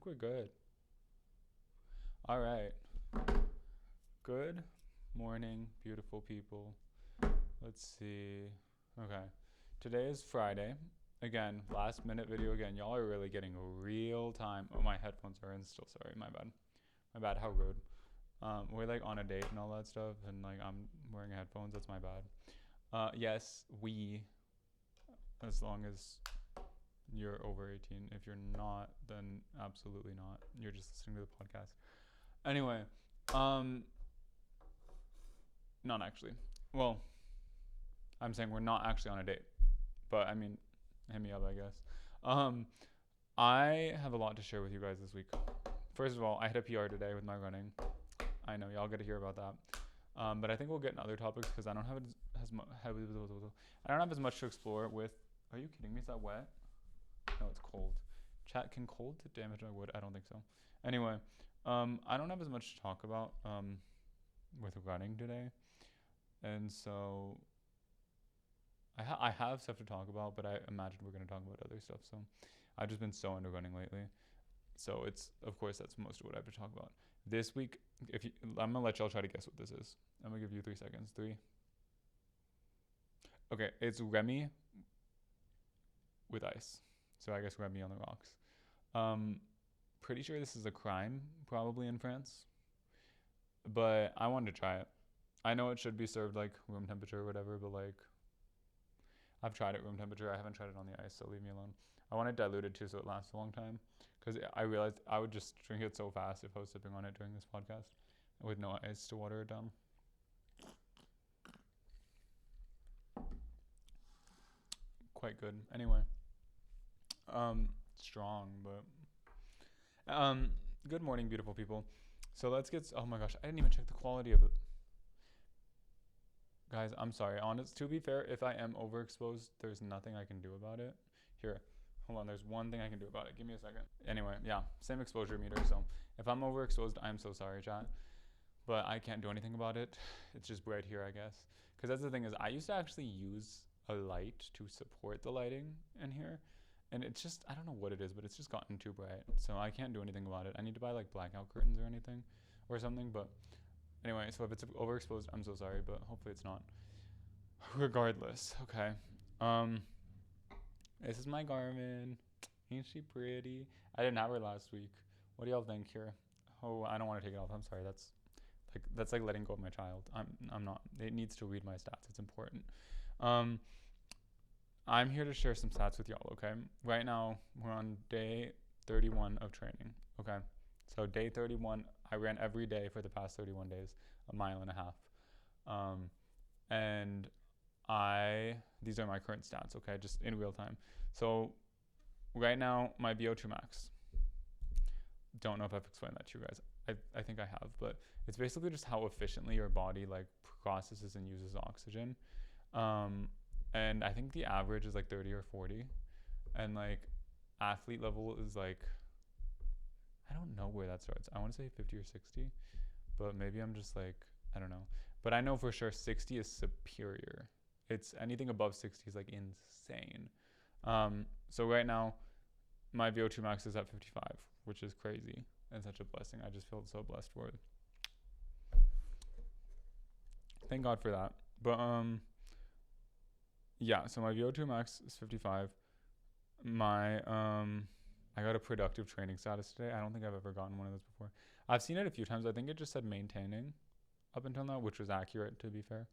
think we're good. All right. Good morning, beautiful people. Let's see. Okay. Today is Friday. Again, last minute video again. Y'all are really getting real time. Oh, my headphones are in still. Sorry, my bad. My bad. How rude. We're like on a date and all that stuff, and like I'm wearing headphones. That's my bad. Yes, as long as you're over 18. If you're not, then absolutely not. You're just listening to the podcast. Anyway, not actually. Well, I'm saying we're not actually on a date, but I mean, hit me up, I guess. I have a lot to share with you guys this week. First of all, I hit a PR today with my running. I know y'all get to hear about that. But I think we'll get in other topics because I don't have as much to explore with. Are you kidding me? Is that wet? No, it's cold. Chat, can cold damage my wood? I don't think so. Anyway, I don't have as much to talk about with running today, and so I have stuff to talk about, but I imagine we're going to talk about other stuff. So I've just been so into running lately. So it's, of course, that's most of what I have to talk about. This week, I'm going to let y'all try to guess what this is. I'm going to give you 3 seconds. 3. Okay, it's Remy with ice. So I guess Remy on the rocks. Pretty sure this is a crime, probably in France. But I wanted to try it. I know it should be served like room temperature or whatever, but like I've tried it room temperature. I haven't tried it on the ice, so leave me alone. I want it diluted too so it lasts a long time. Because I realized I would just drink it so fast if I was sipping on it during this podcast with no ice to water it down. Quite good. Anyway. Strong, but good morning, beautiful people. So let's get. Oh my gosh, I didn't even check the quality of it, guys. I'm sorry. Honest, to be fair, if I am overexposed, there's nothing I can do about it. Here, hold on. There's one thing I can do about it. Give me a second. Anyway, yeah, same exposure meter. So if I'm overexposed, I'm so sorry, chat. But I can't do anything about it. It's just bright here, I guess. Because that's the thing is, I used to actually use a light to support the lighting in here. And it's just, I don't know what it is, but it's just gotten too bright. So I can't do anything about it. I need to buy like blackout curtains or anything or something. But anyway, so if it's overexposed, I'm so sorry, but hopefully it's not. Regardless, okay. This is my Garmin. Ain't she pretty? I didn't have her last week. What do y'all think here? Oh, I don't want to take it off. I'm sorry. That's like letting go of my child. I'm not. It needs to read my stats. It's important. I'm here to share some stats with y'all, okay? Right now, we're on day 31 of training, okay? So day 31, I ran every day for the past 31 days, 1.5 miles. And these are my current stats, okay? Just in real time. So right now, my VO2 max. Don't know if I've explained that to you guys. I think I have, but it's basically just how efficiently your body like processes and uses oxygen. And I think the average is like 30 or 40. And like athlete level is like, I don't know where that starts. I want to say 50 or 60, but maybe I'm just like, I don't know. But I know for sure 60 is superior. It's anything above 60 is like insane. So right now, my VO2 max is at 55, which is crazy and such a blessing. I just feel so blessed for it. Thank God for that. But yeah, so my VO2 max is 55. I got a productive training status today. I don't think I've ever gotten one of those before. I've seen it a few times. I think it just said maintaining up until now, which was accurate, to be fair.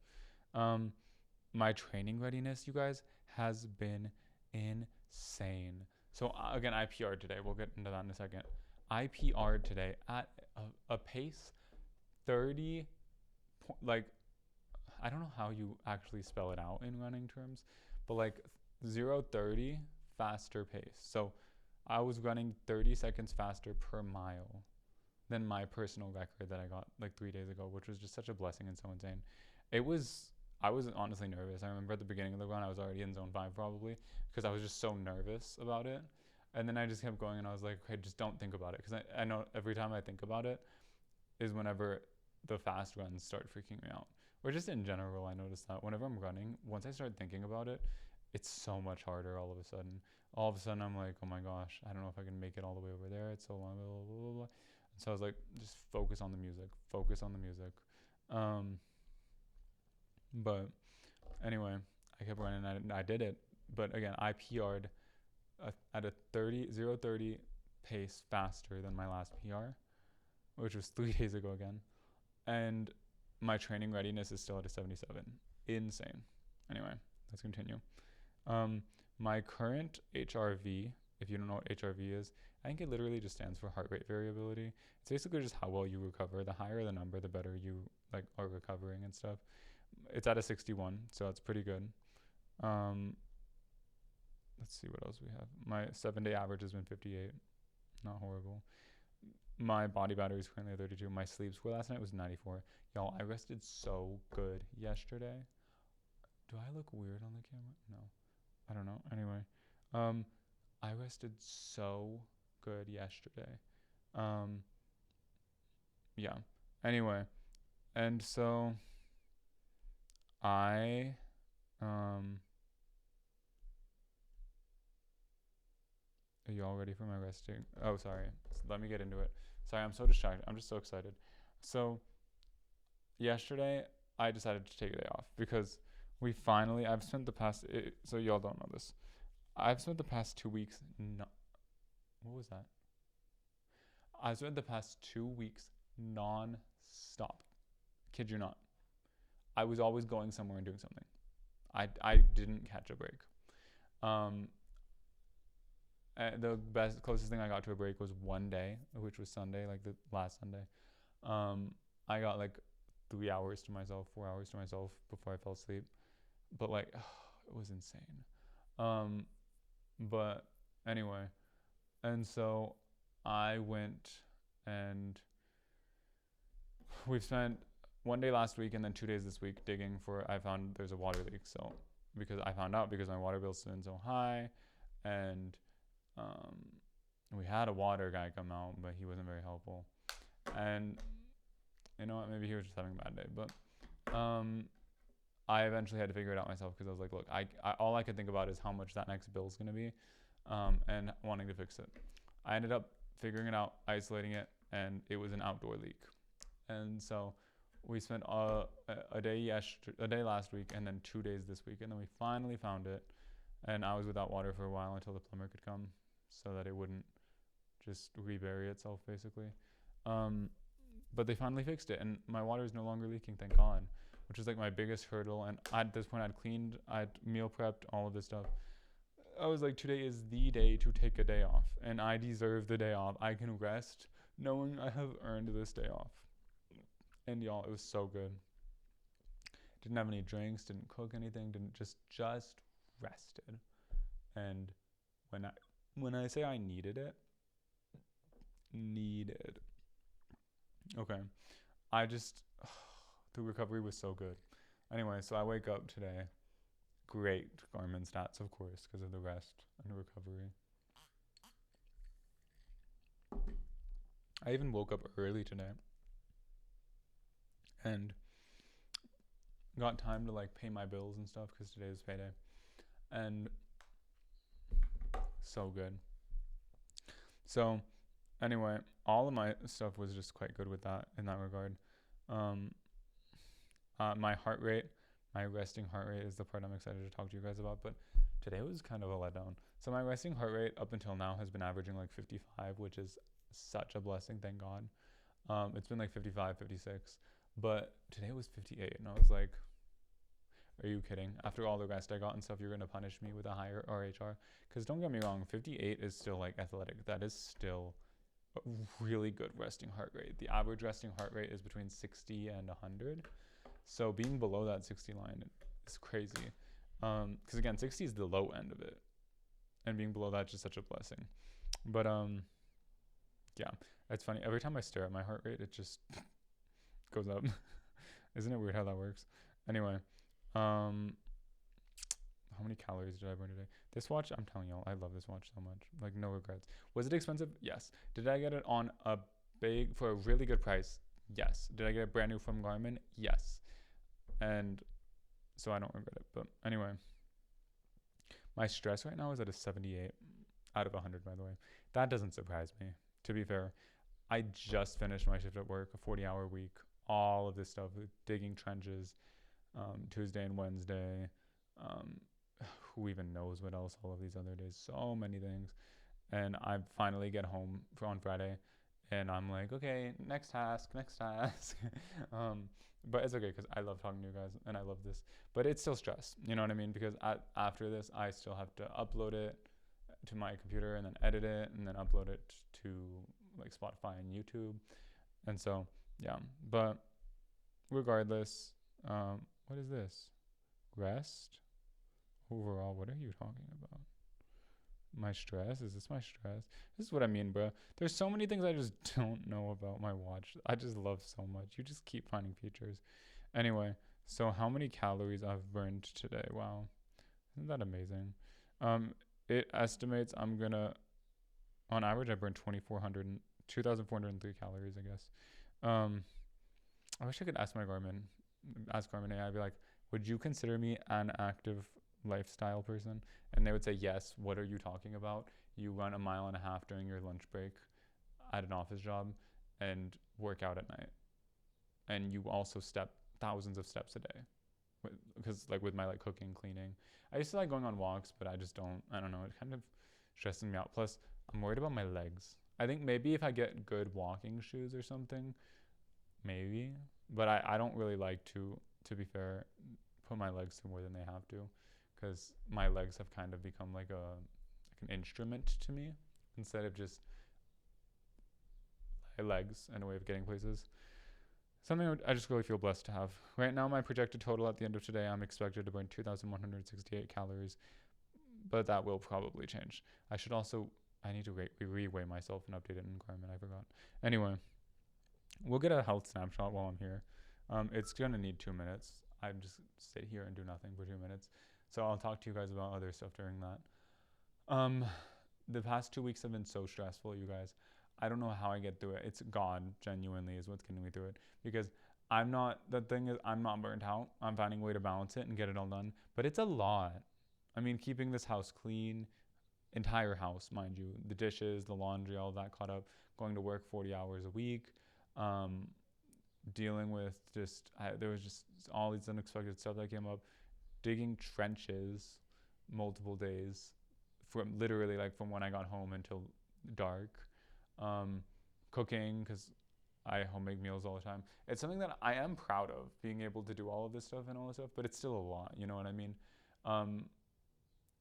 My training readiness, you guys, has been insane. So again, I PR'd today. We'll get into that in a second. I PR'd today at a pace 30, like, I don't know how you actually spell it out in running terms, but like 0:30 faster pace. So I was running 30 seconds faster per mile than my personal record that I got like 3 days ago, which was just such a blessing and so insane. I was honestly nervous. I remember at the beginning of the run, I was already in zone 5 probably because I was just so nervous about it. And then I just kept going and I was like, okay, just don't think about it. Because I know every time I think about it is whenever the fast runs start freaking me out. Or just in general, I noticed that whenever I'm running, once I start thinking about it, it's so much harder all of a sudden. All of a sudden, I'm like, oh my gosh, I don't know if I can make it all the way over there. It's so long, blah, blah, blah, blah. And so I was like, just focus on the music, focus on the music. Um, but anyway, I kept running and I did it. But again, I PR'd at a 0:30 pace faster than my last PR, which was 3 days ago again. And my training readiness is still at a 77. Insane. Anyway, let's continue. My current HRV, if you don't know what HRV is, I think it literally just stands for heart rate variability. It's basically just how well you recover. The higher the number, the better you like are recovering and stuff. It's at a 61, so that's pretty good. Let's see what else we have. My 7-day average has been 58. Not horrible. My body battery is currently at 32. My sleep score last night was 94. Y'all, I rested so good yesterday. Do I look weird on the camera? No. I don't know. Anyway, I rested so good yesterday. Yeah. Anyway, and so I are you all ready for my resting? Oh, sorry. Let me get into it. Sorry, I'm so distracted. I'm just so excited. So yesterday I decided to take a day off because I've spent the past, so y'all don't know this. I've spent the past 2 weeks, what was that? I've spent the past 2 weeks non-stop. Kid you not. I was always going somewhere and doing something. I didn't catch a break. The closest thing I got to a break was one day, which was Sunday, like the last Sunday. I got like 3 hours to myself, 4 hours to myself before I fell asleep. But like, it was insane. But anyway, and so I went and we've spent 1 day last week and then 2 days this week digging for, I found there's a water leak. So because I found out because my water bill's been so high, and we had a water guy come out, but he wasn't very helpful. And you know what, maybe he was just having a bad day, but I eventually had to figure it out myself because I was like, look, I all I could think about is how much that next bill is going to be, and wanting to fix it. I ended up figuring it out, isolating it, and it was an outdoor leak. And so we spent a day last week and then 2 days this week, and then we finally found it. And I was without water for a while until the plumber could come, so that it wouldn't just rebury itself, basically. But they finally fixed it, and my water is no longer leaking, thank God, which is like my biggest hurdle. And at this point, I'd meal prepped, all of this stuff. I was like, today is the day to take a day off, and I deserve the day off. I can rest knowing I have earned this day off. And y'all, it was so good. Didn't have any drinks, didn't cook anything, didn't just rested. And when I say I needed it, okay, the recovery was so good. Anyway, so I wake up today, great Garmin stats, of course, because of the rest and the recovery. I even woke up early today and got time to like pay my bills and stuff because today is payday. And so good. So anyway, all of my stuff was just quite good with that in that regard. My heart rate, my resting heart rate is the part I'm excited to talk to you guys about, but today was kind of a letdown. So my resting heart rate up until now has been averaging like 55, which is such a blessing, thank God. It's been like 55, 56, but today was 58, and I was like, are you kidding? After all the rest I got and stuff, you're going to punish me with a higher RHR? Because don't get me wrong, 58 is still like athletic. That is still a really good resting heart rate. The average resting heart rate is between 60 and 100. So being below that 60 line is crazy. Because again, 60 is the low end of it. And being below that's just such a blessing. But yeah, it's funny. Every time I stare at my heart rate, it just goes up. Isn't it weird how that works? Anyway. How many calories did I burn today? This watch, I'm telling y'all, I love this watch so much. Like, no regrets. Was it expensive? Yes. Did I get it on for a really good price? Yes. Did I get it brand new from Garmin? Yes. And so I don't regret it. But anyway, My stress right now is at a 78 out of 100, by the way. That doesn't surprise me, to be fair. I just finished my shift at work, a 40-hour week, all of this stuff, digging trenches, Tuesday and Wednesday. Um, who even knows what else all of these other days? So many things. And I finally get home on Friday, and I'm like, okay, next task, next task. um, but it's okay because I love talking to you guys and I love this. But it's still stress, you know what I mean? Because after this, I still have to upload it to my computer and then edit it and then upload it to like Spotify and YouTube. And so, yeah. But regardless, what is this? Rest? Overall, what are you talking about? My stress? Is this my stress? This is what I mean, bro. There's so many things I just don't know about my watch. I just love so much. You just keep finding features. Anyway, so how many calories I've burned today? Wow. Isn't that amazing? It estimates I'm gonna, on average, I burn 2,403 calories, I guess. I wish I could ask Garmin AI, I'd be like, would you consider me an active lifestyle person? And they would say, yes. What are you talking about? You run 1.5 miles during your lunch break at an office job and work out at night. And you also step thousands of steps a day. Because like with my like cooking, cleaning. I used to like going on walks, but I don't know. It kind of stresses me out. Plus, I'm worried about my legs. I think maybe if I get good walking shoes or something, maybe. But I don't really like to be fair, put my legs through more than they have to, because my legs have kind of become like an instrument to me instead of just my legs and a way of getting places. Something I just really feel blessed to have. Right now, my projected total at the end of today, I'm expected to burn 2,168 calories, but that will probably change. I need to re-weigh myself and update it in Garmin. I forgot. Anyway, we'll get a health snapshot while I'm here. It's going to need 2 minutes. I just sit here and do nothing for 2 minutes. So I'll talk to you guys about other stuff during that. The past 2 weeks have been so stressful, you guys. I don't know how I get through it. It's God, genuinely, is what's getting me through it. Because I'm not burnt out. I'm finding a way to balance it and get it all done. But it's a lot. I mean, keeping this house clean, entire house, mind you, the dishes, the laundry, all that caught up, going to work 40 hours a week, dealing with there was just all these unexpected stuff that came up, digging trenches multiple days, from literally like from when I got home until dark, cooking, because I homemade meals all the time. It's something that I am proud of, being able to do all of this stuff and all this stuff, but it's still a lot, you know what I mean?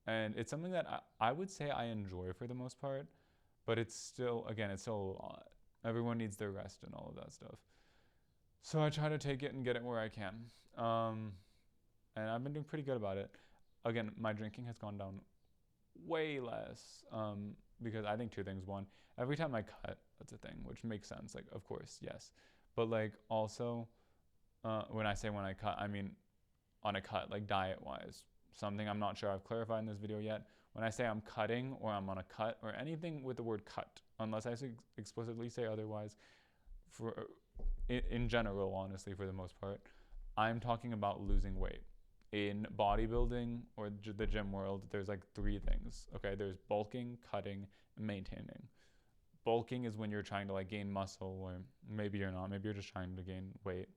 And it's something that I would say I enjoy for the most part, but it's still a lot. Everyone needs their rest and all of that stuff. So I try to take it and get it where I can. And I've been doing pretty good about it. Again, my drinking has gone down way less, because I think two things. One, every time I cut, that's a thing, which makes sense. Like, of course, yes. But like also, when I cut, I mean on a cut, like diet-wise. Something I'm not sure I've clarified in this video yet. When I say I'm cutting or I'm on a cut or anything with the word cut, unless I explicitly say otherwise, in general, honestly, for the most part, I'm talking about losing weight. In bodybuilding or the gym world, there's like 3 things. Okay, there's bulking, cutting, and maintaining. Bulking is when you're trying to like gain muscle, or maybe you're not. Maybe you're just trying to gain weight.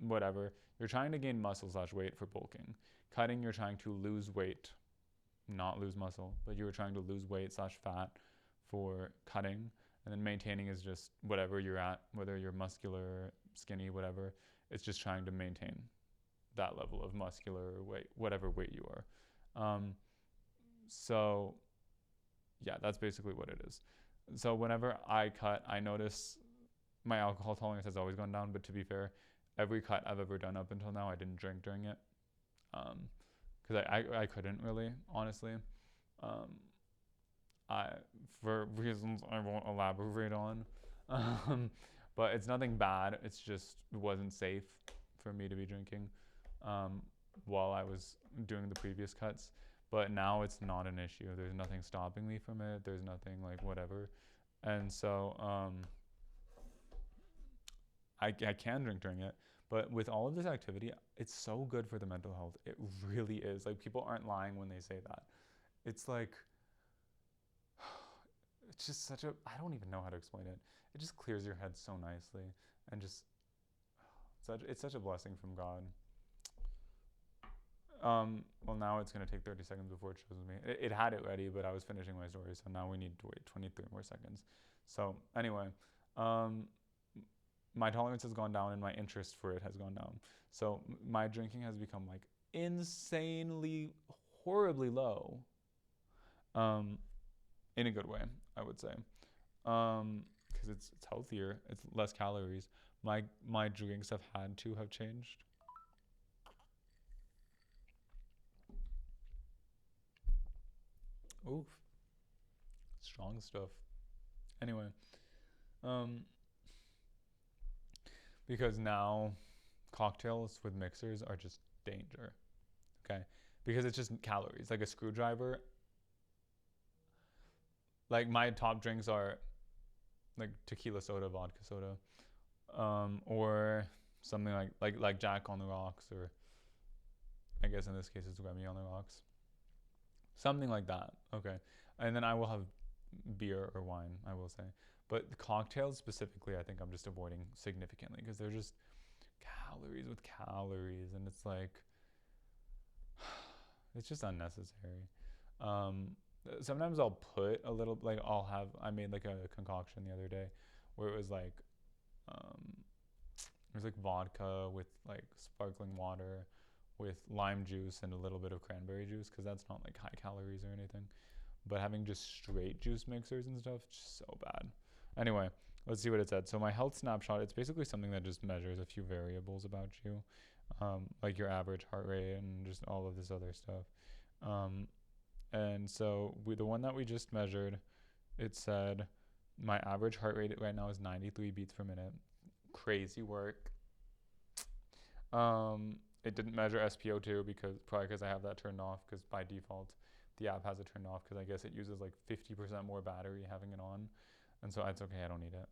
Whatever. You're trying to gain muscle / weight for bulking. Cutting, you're trying to lose weight, not lose muscle, but you're trying to lose weight / fat for cutting. And then maintaining is just whatever you're at, whether you're muscular, skinny, whatever. It's just trying to maintain that level of muscular weight, whatever weight you are. So yeah, that's basically what it is. So whenever I cut, I notice my alcohol tolerance has always gone down, but to be fair, every cut I've ever done up until now, I didn't drink during it. Because I couldn't really, honestly. For reasons I won't elaborate on. But it's nothing bad. It's just, it wasn't safe for me to be drinking while I was doing the previous cuts. But now it's not an issue. There's nothing stopping me from it. There's nothing like whatever. And so I can drink during it. But with all of this activity, it's so good for the mental health. It really is. Like, people aren't lying when they say that. It's like, it's just such a, I don't even know how to explain it. It just clears your head so nicely, and just it's such a blessing from God. Well, now it's going to take 30 seconds before it shows me. It had it ready, but I was finishing my story, so now we need to wait 23 more seconds. So anyway, my tolerance has gone down and my interest for it has gone down. So my drinking has become like insanely, horribly low, in a good way, I would say, because it's healthier, it's less calories. My drinks have had to have changed. Oof. Strong stuff. Anyway, because now cocktails with mixers are just danger. Okay? Because it's just calories. Like a screwdriver. Like, my top drinks are like tequila soda, vodka soda, or something like Jack on the rocks, or I guess in this case it's Remy on the rocks. Something like that. Okay. And then I will have beer or wine, I will say. But the cocktails specifically, I think I'm just avoiding significantly, because they're just calories with calories, and it's like, it's just unnecessary. Sometimes I'll put a little, like, I made like a concoction the other day where it was like, vodka with like sparkling water with lime juice and a little bit of cranberry juice, because that's not like high calories or anything. But having just straight juice mixers and stuff, just so bad. Anyway, let's see what it said. So my health snapshot, it's basically something that just measures a few variables about you, like your average heart rate and just all of this other stuff. And so the one that we just measured, it said my average heart rate right now is 93 beats per minute. Crazy work. It didn't measure SpO2 probably because I have that turned off, because by default the app has it turned off, because I guess it uses like 50% more battery having it on, and so it's okay, I don't need it.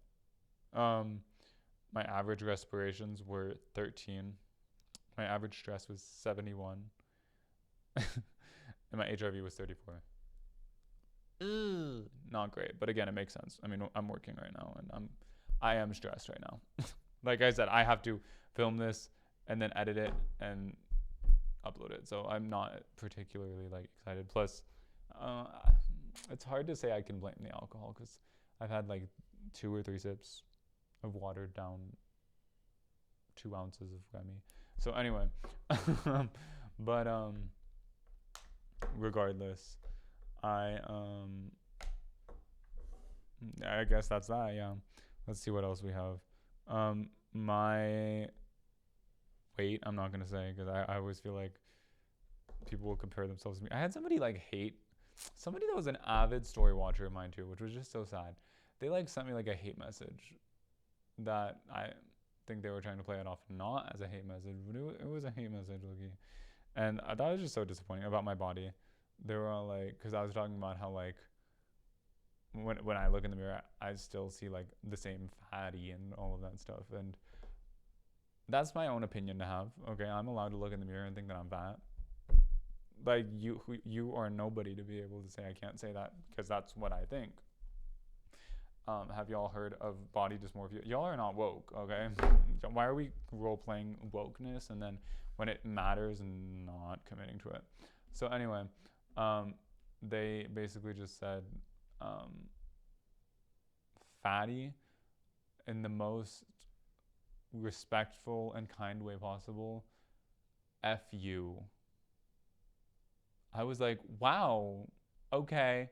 My average respirations were 13. My average stress was 71. And my HRV was 34. Not great, but again, it makes sense. I mean, I'm working right now, and I am stressed right now. Like I said, I have to film this and then edit it and upload it, so I'm not particularly like excited. Plus, it's hard to say I can blame the alcohol, because I've had like 2 or 3 sips of watered down 2 ounces of Remy. So anyway, but regardless, I guess that's that. Yeah. Let's see what else we have. My weight, I'm not gonna say, because I always feel like people will compare themselves to me. I had somebody that was an avid story watcher of mine too, which was just so sad. They like sent me like a hate message that I think they were trying to play it off not as a hate message, but it was a hate message, Loki. And that was just so disappointing about my body. They were all like, because I was talking about how like when I look in the mirror, I still see like the same fatty and all of that stuff. And that's my own opinion to have. Okay, I'm allowed to look in the mirror and think that I'm fat. Like, you are nobody to be able to say I can't say that, because that's what I think. Have y'all heard of body dysmorphia? Y'all are not woke, okay? Why are we role-playing wokeness and then when it matters and not committing to it? So anyway, they basically just said fatty in the most respectful and kind way possible. F you. I was like, wow, okay.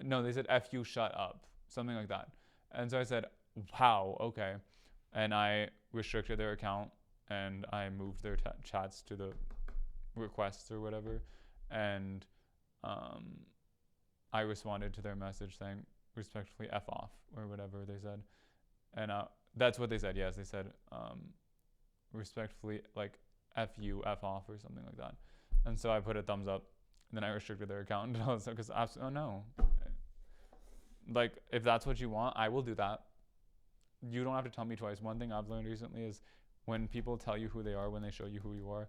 No, they said F you, shut up. Something like that. And so I said, wow, okay. And I restricted their account, and I moved their chats to the requests or whatever. And I responded to their message saying, respectfully, F off, or whatever they said. And that's what they said, yes. They said, respectfully, like, F you, F off, or something like that. And so I put a thumbs up, and then I restricted their account. Because, oh no. Like, if that's what you want, I will do that. You don't have to tell me twice. One thing I've learned recently is When people tell you who they are, when they show you who you are,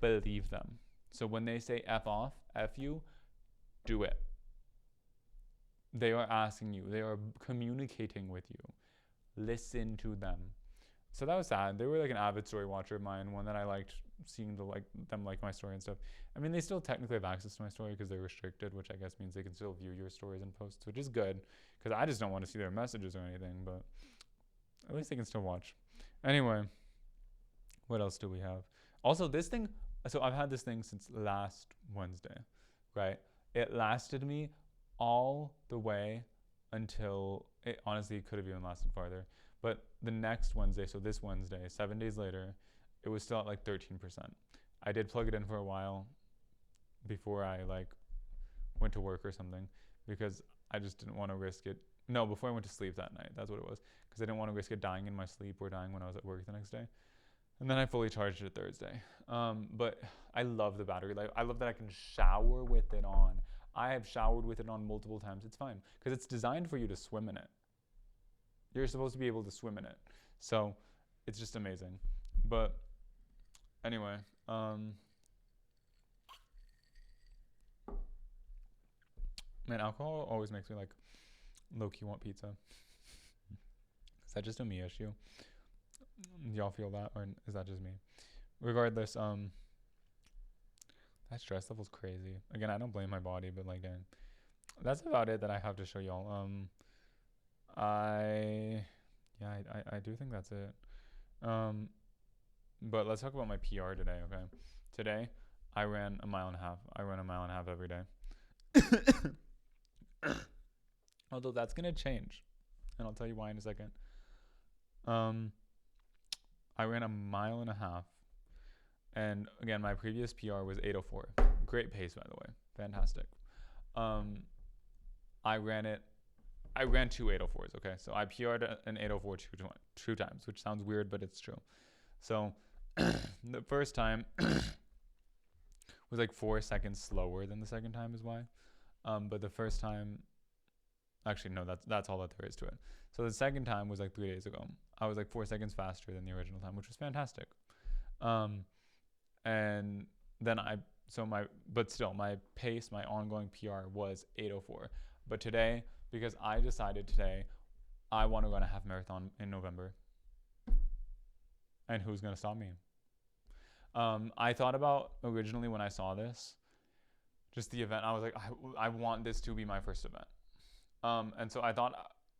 believe them. So when they say F off, F you, do it. They are asking you. They are communicating with you. Listen to them. So that was sad. They were like an avid story watcher of mine, one that I liked seeing them like my story and stuff. I mean, they still technically have access to my story because they're restricted, which I guess means they can still view your stories and posts, which is good because I just don't want to see their messages or anything, but at least they can still watch. Anyway, what else do we have? Also, this thing, so I've had this thing since last Wednesday, right? It lasted me all the way until, it honestly could have even lasted farther. But the next Wednesday, so this Wednesday, 7 days later, it was still at like 13%. I did plug it in for a while before I like went to work or something because I just didn't want to risk it. No, before I went to sleep that night. That's what it was. Because I didn't want to risk it dying in my sleep or dying when I was at work the next day. And then I fully charged it Thursday. But I love the battery life. I love that I can shower with it on. I have showered with it on multiple times. It's fine because it's designed for you to swim in it. You're supposed to be able to swim in it. So it's just amazing. But anyway, man, alcohol always makes me like low-key want pizza. Is that just a me issue? Do y'all feel that, or is that just me? Regardless, that stress level's crazy. Again, I don't blame my body, but like, dang, that's about it that I have to show y'all. I do think that's it. But let's talk about my PR today, okay? Today, I ran a mile and a half. I run a mile and a half every day. Although that's gonna change, and I'll tell you why in a second. I ran a mile and a half, and again, my previous PR was 8:04. Great pace, by the way, fantastic. I ran two 8:04s. Okay, so I PR'd an 8:04 two times, which sounds weird, but it's true. So the first time was like 4 seconds slower than the second time is why. But the first time, actually no, that's all that there is to it. So the second time was like 3 days ago. I was like 4 seconds faster than the original time, which was fantastic. And then but still my pace, my ongoing PR was 8:04. But today, because I decided today, I want to run a half marathon in November. And who's going to stop me? I thought about originally when I saw this, just the event, I was like, I want this to be my first event. And so I thought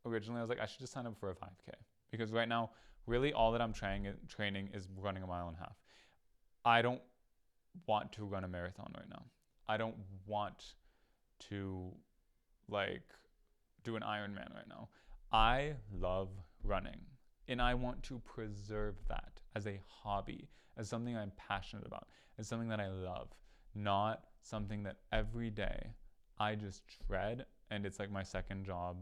originally, I was like, I should just sign up for a 5K. Because right now, really all that I'm training is running a mile and a half. I don't want to run a marathon right now. I don't want to like do an Ironman right now. I love running, and I want to preserve that as a hobby, as something I'm passionate about, as something that I love, not something that every day I just dread and it's like my second job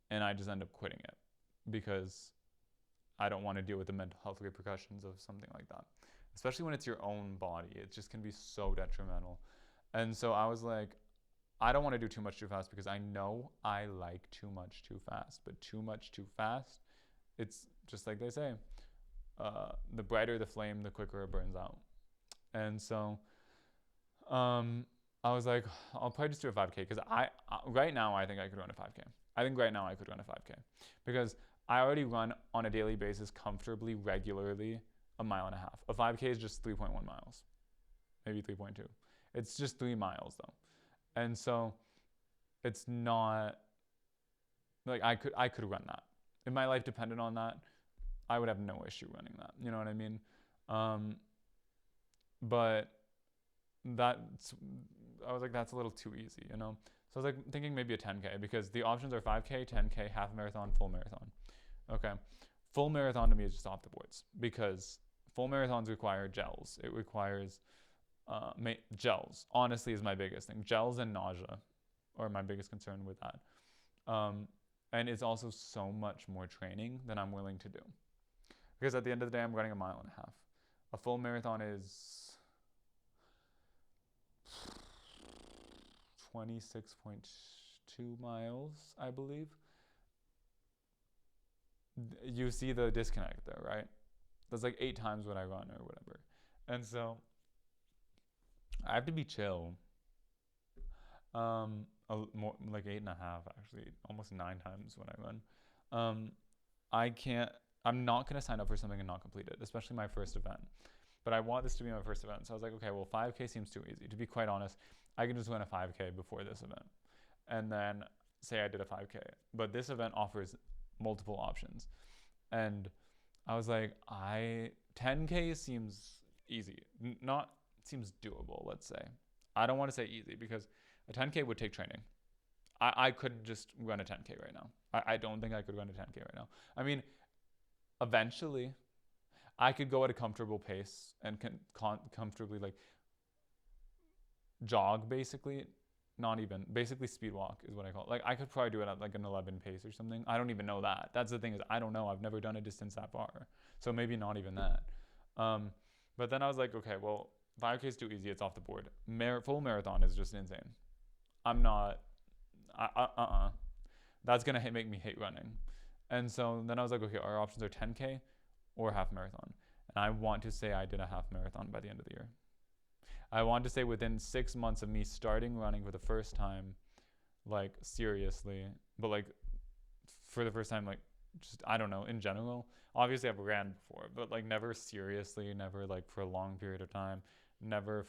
and I just end up quitting it because I don't want to deal with the mental health repercussions of something like that. Especially when it's your own body, it just can be so detrimental. And so I was like, I don't want to do too much too fast because I know I like too much too fast. But too much too fast, it's just like they say, the brighter the flame, the quicker it burns out. And so I was like, I'll probably just do a 5K because right now I think I could run a 5K. I think right now I could run a 5K because I already run on a daily basis comfortably, regularly, a mile and a half. A 5K is just 3.1 miles, maybe 3.2. It's just 3 miles though. And so it's not like I could run that. If my life depended on that, I would have no issue running that. You know what I mean? But I was like, that's a little too easy, you know? So I was like thinking maybe a 10K because the options are 5K, 10K, half marathon, full marathon. Okay. Full marathon to me is just off the boards because full marathons require gels. It requires gels, honestly, is my biggest thing. Gels and nausea are my biggest concern with that. And it's also so much more training than I'm willing to do. Because at the end of the day, I'm running a mile and a half. A full marathon is 26.2 miles, I believe. You see the disconnect there, right? That's like 8 times what I run or whatever. And so I have to be chill. More like 8.5 actually, almost 9 times when I run. I can't. I'm not gonna sign up for something and not complete it, especially my first event. But I want this to be my first event, so I was like, okay, well, 5K seems too easy. To be quite honest, I can just run a 5K before this event, and then say I did a 5K. But this event offers multiple options, and I was like, 10K seems easy, not seems doable. Let's say. I don't want to say easy because a 10K would take training. I couldn't just run a 10K right now. I don't think I could run a 10K right now. I mean, eventually, I could go at a comfortable pace and comfortably like jog basically. Not even basically speed walk is what I call it. Like I could probably do it at like an 11 pace or something. I don't even know that. That's the thing is I don't know. I've never done a distance that far, so maybe not even that. But then I was like, okay, well, 5K is too easy. It's off the board. Full marathon is just insane. I'm not. That's gonna make me hate running. And so then I was like, okay, our options are 10K or half marathon. And I want to say I did a half marathon by the end of the year. I want to say within 6 months of me starting running for the first time, like seriously, but like for the first time, like just, I don't know, in general. Obviously I've ran before, but like never seriously, never like for a long period of time, never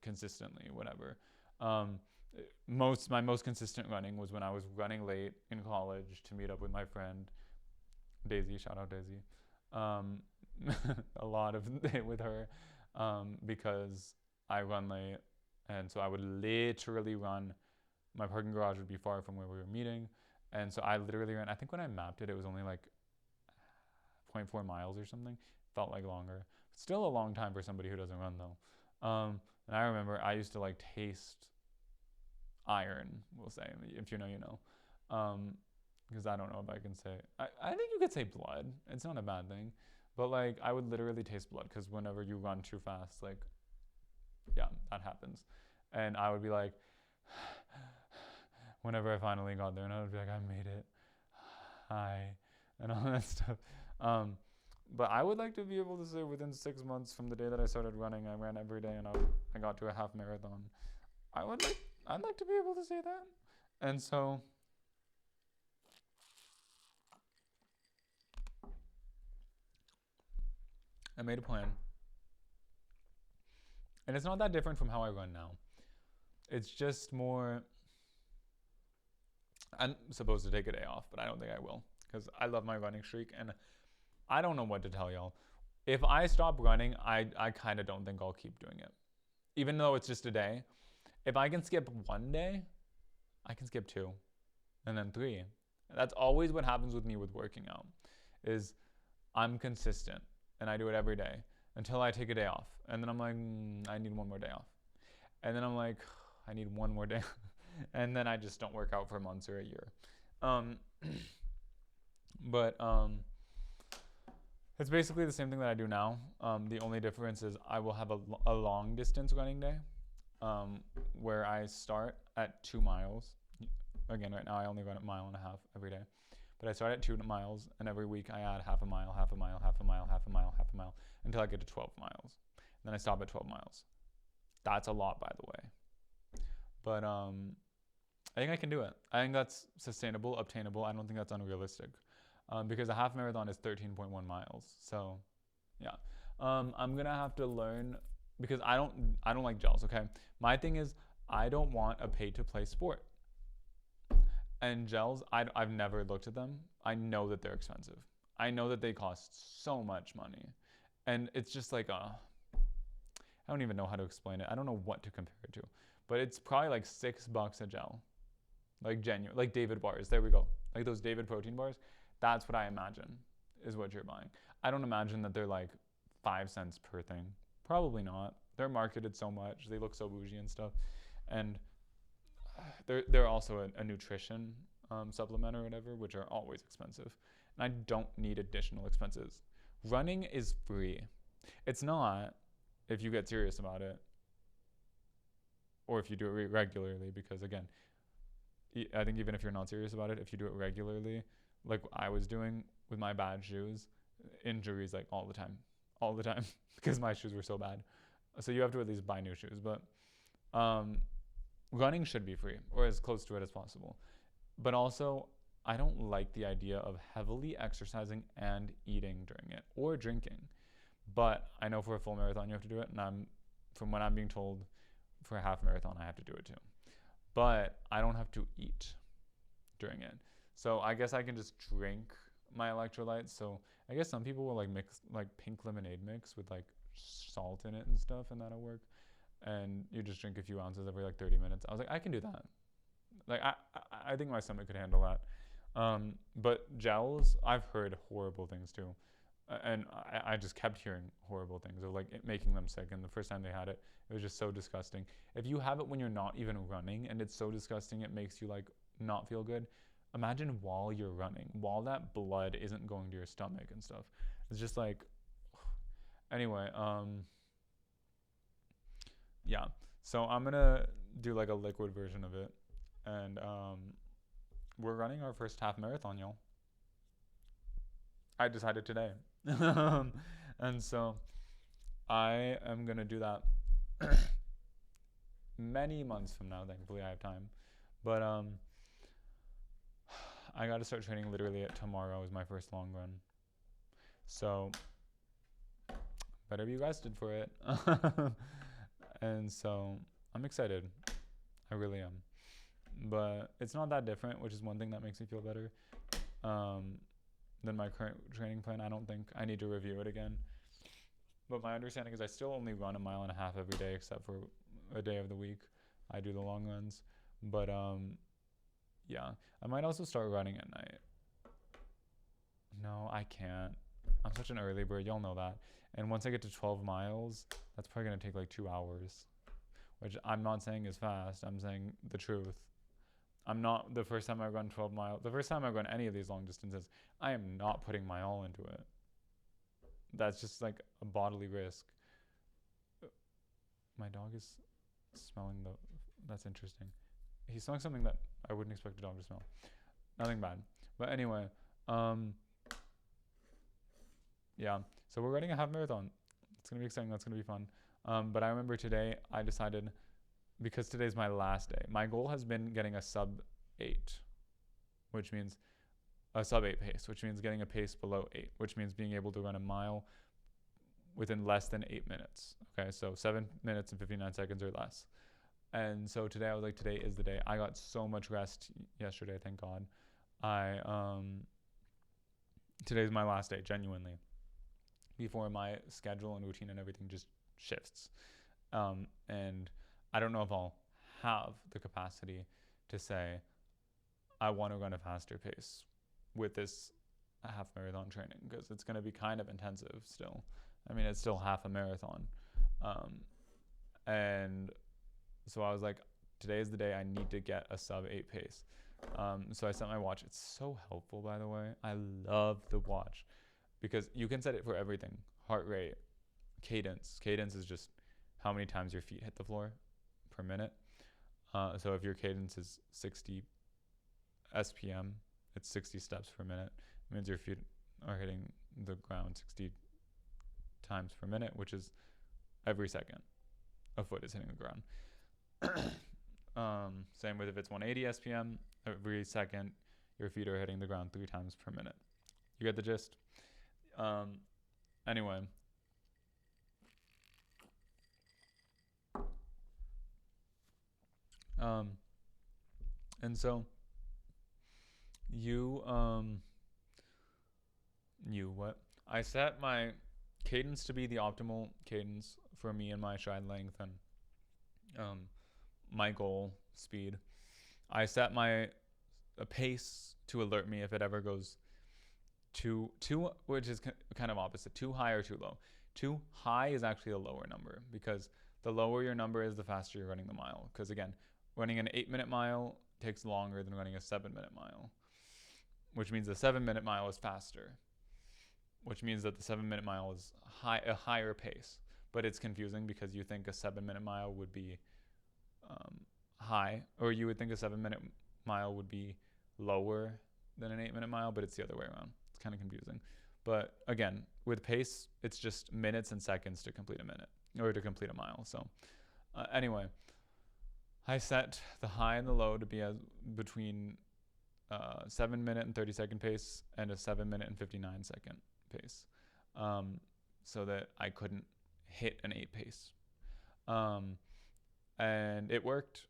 consistently, whatever. My most consistent running was when I was running late in college to meet up with my friend Daisy. Shout out Daisy. A lot of it with her, because I run late, and so I would literally run. My parking garage would be far from where we were meeting, and so I literally ran. I think when I mapped it, it was only like 0.4 miles or something. Felt like longer. Still a long time for somebody who doesn't run though. And I remember I used to like taste iron, we'll say, if you know, you know. Because I don't know if I can say, I think you could say blood. It's not a bad thing. But like, I would literally taste blood because whenever you run too fast, like, yeah, that happens. And I would be like, whenever I finally got there, and I would be like, I made it. Hi. And all that stuff. But I would like to be able to say within 6 months from the day that I started running, I ran every day and I got to a half marathon. I'd like to be able to say that. And so I made a plan. And it's not that different from how I run now. It's just more, I'm supposed to take a day off, but I don't think I will because I love my running streak and I don't know what to tell y'all. If I stop running, I kind of don't think I'll keep doing it. Even though it's just a day. If I can skip one day, I can skip 2 and then 3. That's always what happens with me with working out is I'm consistent and I do it every day until I take a day off. And then I'm like, I need one more day off. And then I'm like, I need one more day. And then I just don't work out for months or a year. But it's basically the same thing that I do now. The only difference is I will have a long distance running day where I start at 2 miles. Again, right now I only run a 1.5 miles every day. But I start at 2 miles, and every week I add half a mile, half a mile, half a mile, half a mile, half a mile, until I get to 12 miles. And then I stop at 12 miles. That's a lot, by the way. But I think I can do it. I think that's sustainable, obtainable. I don't think that's unrealistic. Because a half marathon is 13.1 miles. So, yeah. I'm going to have to learn, because I don't like gels, okay? My thing is, I don't want a pay-to-play sport. And gels, I've never looked at them. I know that they're expensive. I know that they cost so much money. And it's just like, I don't even know how to explain it. I don't know what to compare it to. But it's probably like $6 a gel. Like genuine, like David bars. There we go. Like those David protein bars. That's what I imagine is what you're buying. I don't imagine that they're like 5 cents per thing. Probably not. They're marketed so much. They look so bougie and stuff. And they're also a nutrition supplement or whatever, which are always expensive. And I don't need additional expenses. Running is free. It's not if you get serious about it or if you do it regularly, because again, I think even if you're not serious about it, if you do it regularly, like I was doing with my bad shoes, injuries like all the time because my shoes were so bad. So you have to at least buy new shoes. But running should be free or as close to it as possible. But also, I don't like the idea of heavily exercising and eating during it or drinking. But I know for a full marathon you have to do it, and from what I'm being told, for a half marathon I have to do it too. But I don't have to eat during it. So I guess I can just drink my electrolytes. So I guess some people will like mix like pink lemonade mix with like salt in it and stuff, and that'll work. And you just drink a few ounces every like 30 minutes. I was like, I can do that. Like I think my stomach could handle that. But gels, I've heard horrible things too. And I just kept hearing horrible things of like it making them sick. And the first time they had it, it was just so disgusting. If you have it when you're not even running and it's so disgusting, it makes you like not feel good. Imagine while you're running, while that blood isn't going to your stomach and stuff. It's just like, anyway, yeah. So I'm gonna do like a liquid version of it, and we're running our first half marathon, y'all. I decided today, and so I am gonna do that many months from now. Thankfully, I have time, but I got to start training literally at tomorrow is my first long run. So better be rested for it. And so I'm excited. I really am. But it's not that different, which is one thing that makes me feel better than my current training plan. I don't think I need to review it again. But my understanding is I still only run a mile and a half every day except for a day of the week. I do the long runs. But yeah, I might also start running at night. No, I can't. I'm such an early bird. Y'all know that. And once I get to 12 miles, that's probably going to take like 2 hours, which I'm not saying is fast. I'm saying the truth. I'm not, the first time I run 12 miles, the first time I run any of these long distances, I am not putting my all into it. That's just like a bodily risk. My dog is smelling that's interesting. He's smelling something that I wouldn't expect a dog to smell. Nothing bad. But anyway, yeah. So we're running a half marathon. It's going to be exciting. That's going to be fun. But I remember today I decided, because today's my last day, my goal has been getting a sub 8, which means a sub 8 pace, which means getting a pace below 8, which means being able to run a mile within less than 8 minutes. Okay, so 7 minutes and 59 seconds or less. And so today I was like, today is the day. I got so much rest yesterday, thank God. Today's my last day, genuinely, before my schedule and routine and everything just shifts. And I don't know if I'll have the capacity to say I want to run a faster pace with this half marathon training, because it's going to be kind of intensive still. I mean, it's still half a marathon. And so I was like, today is the day I need to get a sub 8 pace. So I set my watch. It's so helpful, by the way. I love the watch because you can set it for everything. Heart rate, cadence. Cadence is just how many times your feet hit the floor per minute. So if your cadence is 60 SPM, it's 60 steps per minute. It means your feet are hitting the ground 60 times per minute, which is every second a foot is hitting the ground. Same with if it's 180 SPM, every second your feet are hitting the ground 3 times per minute. You get the gist? Anyway. And so I set my cadence to be the optimal cadence for me and my stride length and my goal speed. I set my pace to alert me if it ever goes too, which is kind of opposite, too high or too low. Too high is actually a lower number, because the lower your number is, the faster you're running the mile. Because again, running an 8-minute mile takes longer than running a 7-minute mile, which means the 7-minute mile is faster, which means that the 7-minute mile is a higher pace. But it's confusing because you think a 7-minute mile would be high, or you would think a 7-minute mile would be lower than an 8-minute mile, but it's the other way around. It's kind of confusing. But again, with pace, it's just minutes and seconds to complete a minute or to complete a mile. So anyway, I set the high and the low to be as between 7 minute and 30 second pace and a 7 minute and 59 second pace, so that I couldn't hit an 8 pace. And it worked.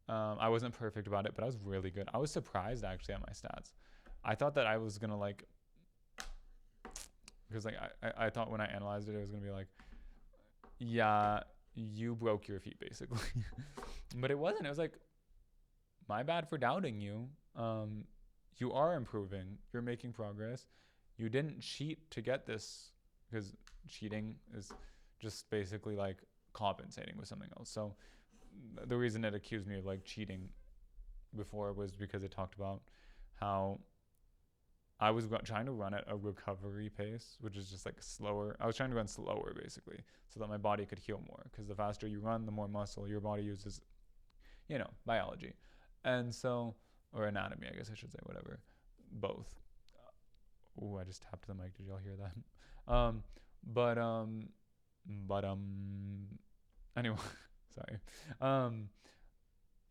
I wasn't perfect about it, but I was really good. I was surprised actually at my stats. I thought that I was gonna like, because like I thought when I analyzed it, it was gonna be like, yeah, you broke your feet basically. But it wasn't. It was like, my bad for doubting you. You are improving. You're making progress. You didn't cheat to get this, because cheating is just basically like compensating with something else. So the reason it accused me of like cheating before was because it talked about how I was trying to run at a recovery pace, which is just like slower. I was trying to run slower basically so that my body could heal more, because the faster you run, the more muscle your body uses, biology. And so, or anatomy, I guess I should say, whatever, both. Ooh, I just tapped the mic. Did y'all hear that? Anyway, sorry.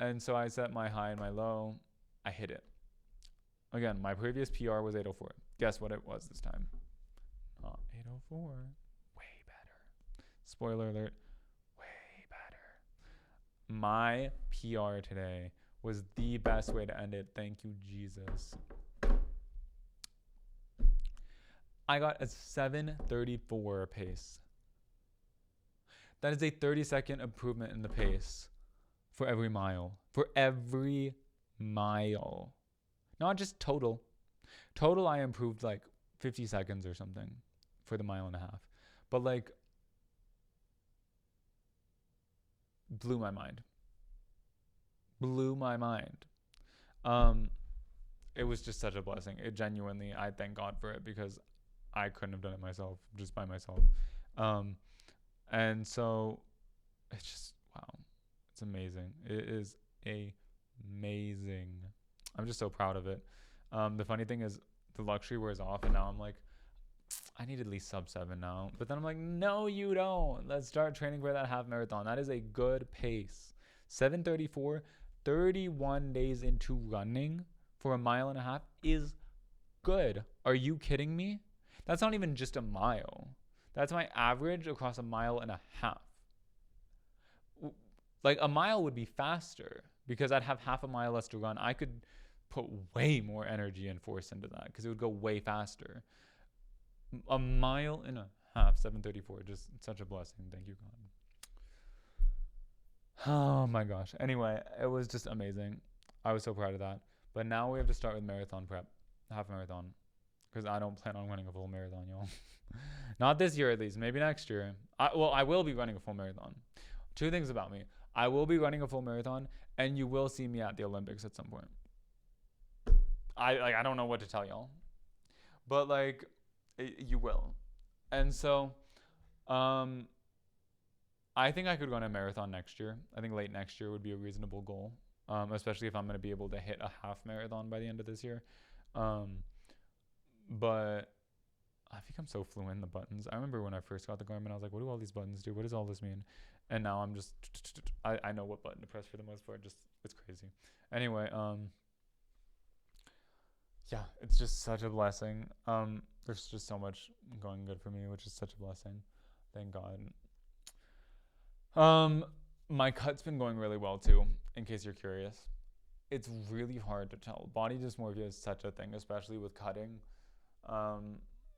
And so I set my high and my low. I hit it. Again, my previous PR was 804. Guess what it was this time? Not 804. Way better. Spoiler alert. Way better. My PR today was the best way to end it. Thank you, Jesus. I got a 7:34 pace. That is a 30-second improvement in the pace for every mile. For every mile. Not just total. Total, I improved like 50 seconds or something for the mile and a half. But like, blew my mind. Blew my mind. It was just such a blessing. It genuinely, I thank God for it, because I couldn't have done it myself, just by myself. And so it's just, wow, it's amazing. It is amazing. I'm just so proud of it. The funny thing is, the luxury wears off, and now I'm like, I need at least sub 7 now. But then I'm like, no, you don't. Let's start training for that half marathon. That is a good pace. 7:34, 31 days into running for a mile and a half is good. Are you kidding me? That's not even just a mile. That's my average across a mile and a half. Like, a mile would be faster because I'd have half a mile less to run. I could put way more energy and force into that because it would go way faster. A mile and a half, 7:34, just such a blessing. Thank you, God. Oh my gosh. Anyway, it was just amazing. I was so proud of that. But now we have to start with marathon prep, half marathon, because I don't plan on running a full marathon, y'all. Not this year, at least. Maybe next year. I will be running a full marathon. Two things about me. I will be running a full marathon, and you will see me at the Olympics at some point. I don't know what to tell y'all, but like, you will. And so, I think I could run a marathon next year. I think late next year would be a reasonable goal, especially if I'm going to be able to hit a half marathon by the end of this year. But I think I'm so fluent in the buttons. I remember when I first got the Garmin, I was like, what do all these buttons do? What does all this mean? And now I'm just, I know what button to press for the most part. Just, it's crazy. Anyway, yeah, it's just such a blessing. There's just so much going good for me, which is such a blessing. Thank God. My cut's been going really well too, in case you're curious. It's really hard to tell. Body dysmorphia is such a thing, especially with cutting.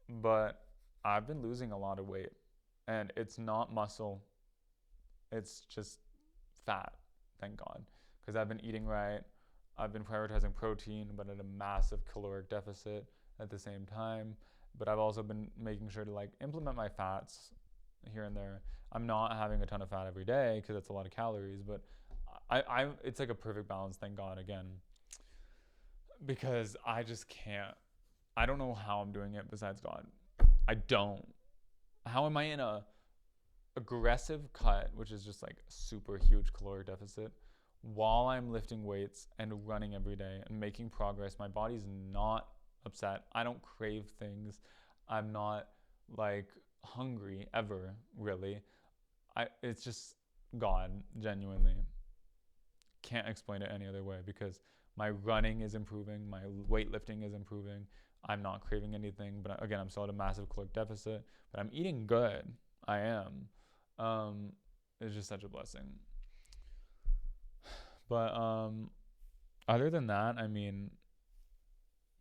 But I've been losing a lot of weight, and it's not muscle. It's just fat, thank God. Because I've been eating right. I've been prioritizing protein, but at a massive caloric deficit at the same time. But I've also been making sure to like implement my fats here and there. I'm not having a ton of fat every day because that's a lot of calories, but it's like a perfect balance, thank God, again. Because I just can't. I don't know how I'm doing it besides God. I don't. How am I in a aggressive cut, which is just like super huge caloric deficit, while I'm lifting weights and running every day and making progress? My body's not upset. I don't crave things. I'm not like hungry ever, really. It's just God, genuinely. Can't explain it any other way because my running is improving, my weightlifting is improving. I'm not craving anything, but again, I'm still at a massive caloric deficit, but I'm eating good. I am. Um, it's just such a blessing. But other than that, I mean,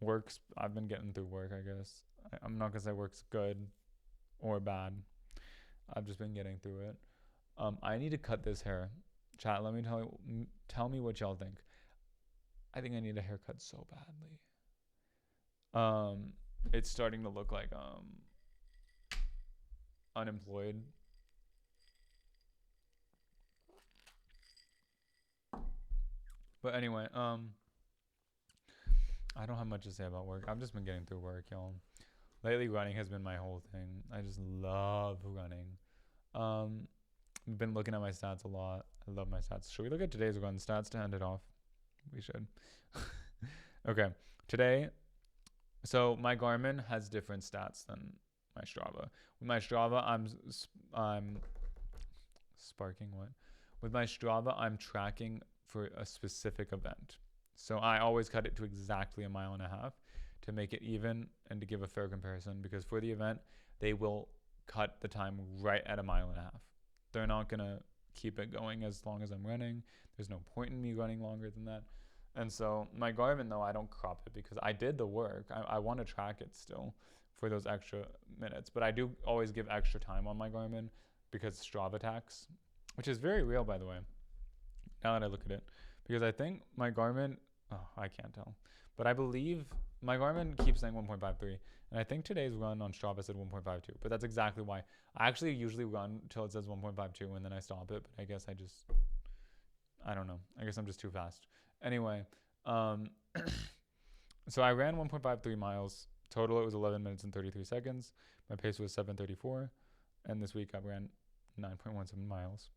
work's. I've been getting through work. I guess I'm not gonna say work's good or bad. I've just been getting through it. I need to cut this hair. Chat. Let me tell me what y'all think. I think I need a haircut so badly. It's starting to look like unemployed. But anyway, I don't have much to say about work. I've just been getting through work, y'all. Lately, running has been my whole thing. I just love running. I've been looking at my stats a lot. I love my stats. Should we look at today's run stats to end it off? We should. Okay, today. So my Garmin has different stats than my Strava. With my Strava, I'm sparking what? With my Strava, I'm tracking for a specific event. So I always cut it to exactly a mile and a half to make it even and to give a fair comparison, because for the event, they will cut the time right at a mile and a half. They're not going to keep it going as long as I'm running. There's no point in me running longer than that. And so my Garmin, though, I don't crop it because I did the work. I want to track it still for those extra minutes. But I do always give extra time on my Garmin because Strava tax, which is very real, by the way, now that I look at it. Because I think my Garmin, I can't tell. But I believe my Garmin keeps saying 1.53. And I think today's run on Strava said 1.52. But that's exactly why. I actually usually run till it says 1.52 and then I stop it. But I guess I don't know. I guess I'm just too fast. Anyway, so I ran 1.53 miles. Total, it was 11 minutes and 33 seconds. My pace was 7:34. And this week I ran 9.17 miles.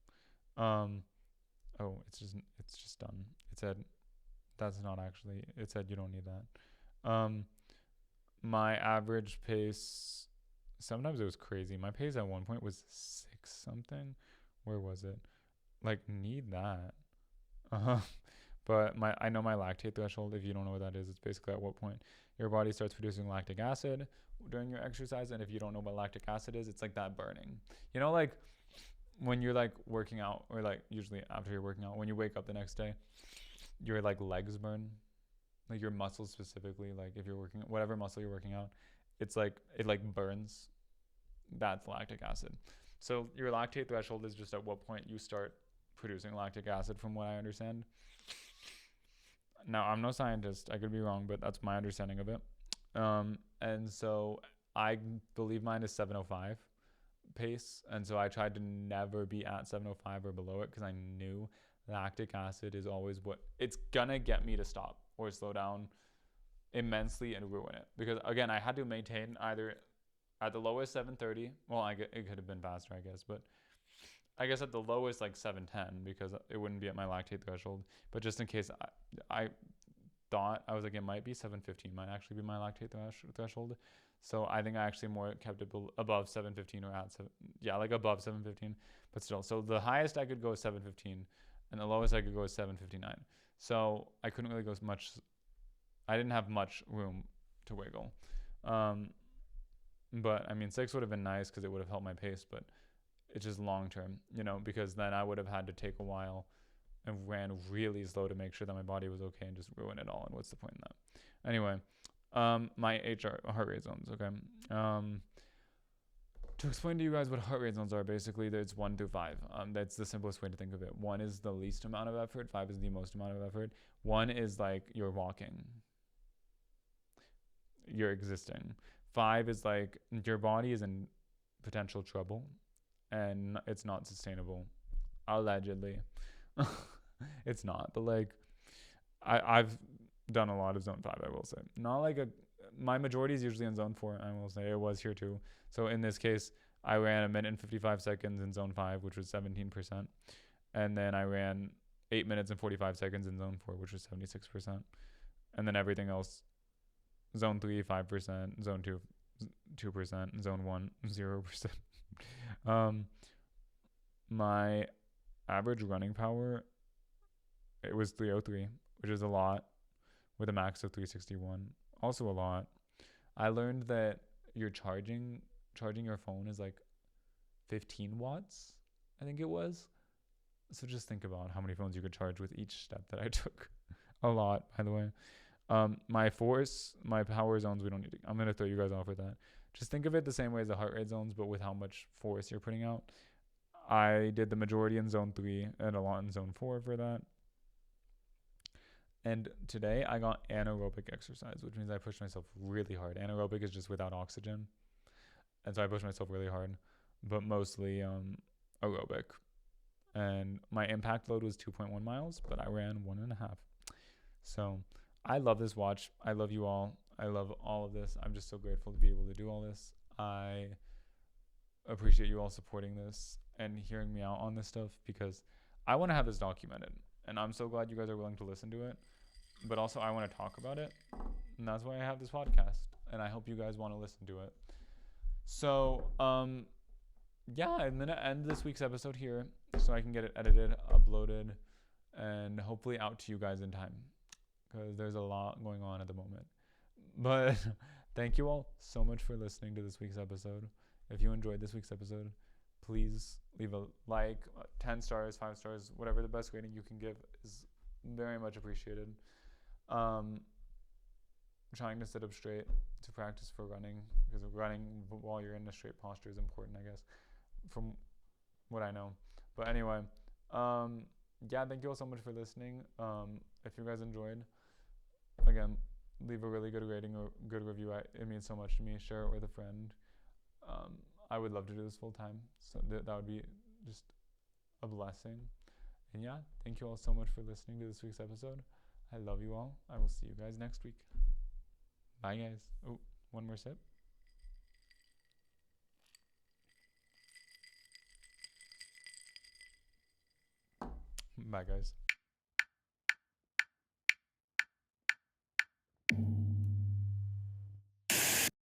It's just done. It said, that's not actually, it said you don't need that. My average pace, sometimes it was crazy. My pace at one point was 6 something. Where was it? Like, need that. But I know my lactate threshold. If you don't know what that is, it's basically at what point your body starts producing lactic acid during your exercise. And if you don't know what lactic acid is, it's like that burning. You know, like when you're like working out, or like usually after you're working out, when you wake up the next day, your like legs burn, like your muscles specifically. Like if you're working, whatever muscle you're working out, it's like it like burns. That's lactic acid. So your lactate threshold is just at what point you start producing lactic acid, from what I understand. Now, I'm no scientist. I could be wrong, but that's my understanding of it. And so I believe mine is 7:05 pace. And so I tried to never be at 7:05 or below it because I knew lactic acid is always what it's going to get me to stop or slow down immensely and ruin it. Because, again, I had to maintain either at the lowest 7:30. Well, it could have been faster, I guess. But I guess at the lowest, like 7:10, because it wouldn't be at my lactate threshold. But just in case, I thought, I was like, it might be 7:15, might actually be my lactate threshold. So I think I actually more kept it above 7:15 or at 7, yeah, like above 7:15, but still. So the highest I could go is 7:15, and the lowest I could go is 7:59. So I couldn't really go as much. I didn't have much room to wiggle. But I mean, 6 would have been nice because it would have helped my pace, but it's just long term, because then I would have had to take a while and ran really slow to make sure that my body was okay and just ruin it all. And what's the point in that? Anyway, my heart rate zones. Okay. To explain to you guys what heart rate zones are, basically it's 1 through 5. That's the simplest way to think of it. 1 is the least amount of effort. 5 is the most amount of effort. 1 is like you're walking. You're existing. 5 is like your body is in potential trouble and it's not sustainable. Allegedly. It's not, but like I've done a lot of zone 5, I will say. Not like my majority is usually in zone 4, I will say. It was here too. So in this case, I ran 1 minute and 55 seconds in zone 5, which was 17%. And then I ran 8 minutes and 45 seconds in zone 4, which was 76%. And then everything else, zone 3, 5%, zone 2, 2%, zone 1 0%. My average running power, it was 303, which is a lot, with a max of 361, also a lot. I learned that your charging your phone is like 15 watts, I think it was. So just think about how many phones you could charge with each step that I took. A lot, by the way. My power zones, we don't need to, I'm going to throw you guys off with that. Just think of it the same way as the heart rate zones, but with how much force you're putting out. I did the majority in zone 3 and a lot in zone 4 for that. And today I got anaerobic exercise, which means I pushed myself really hard. Anaerobic is just without oxygen. And so I pushed myself really hard, but mostly aerobic. And my impact load was 2.1 miles, but I ran 1.5. So I love this watch. I love you all. I love all of this. I'm just so grateful to be able to do all this. I appreciate you all supporting this and hearing me out on this stuff, because I want to have this documented. And I'm so glad you guys are willing to listen to it. But also I want to talk about it. And that's why I have this podcast. And I hope you guys want to listen to it. So, yeah, I'm going to end this week's episode here so I can get it edited, uploaded, and hopefully out to you guys in time, because there's a lot going on at the moment. But thank you all so much for listening to this week's episode. If you enjoyed this week's episode, please leave a like, 10 stars, 5 stars, whatever the best rating you can give is very much appreciated. Trying to sit up straight to practice for running, because running while you're in a straight posture is important, I guess, from what I know. But anyway, yeah, thank you all so much for listening. If you guys enjoyed, again, leave a really good rating or good review. It means so much to me. Share it with a friend. I would love to do this full time, so that would be just a blessing. And yeah, thank you all so much for listening to this week's episode. I love you all. I will see you guys next week. Bye, guys. Oh, one more sip. Bye, guys.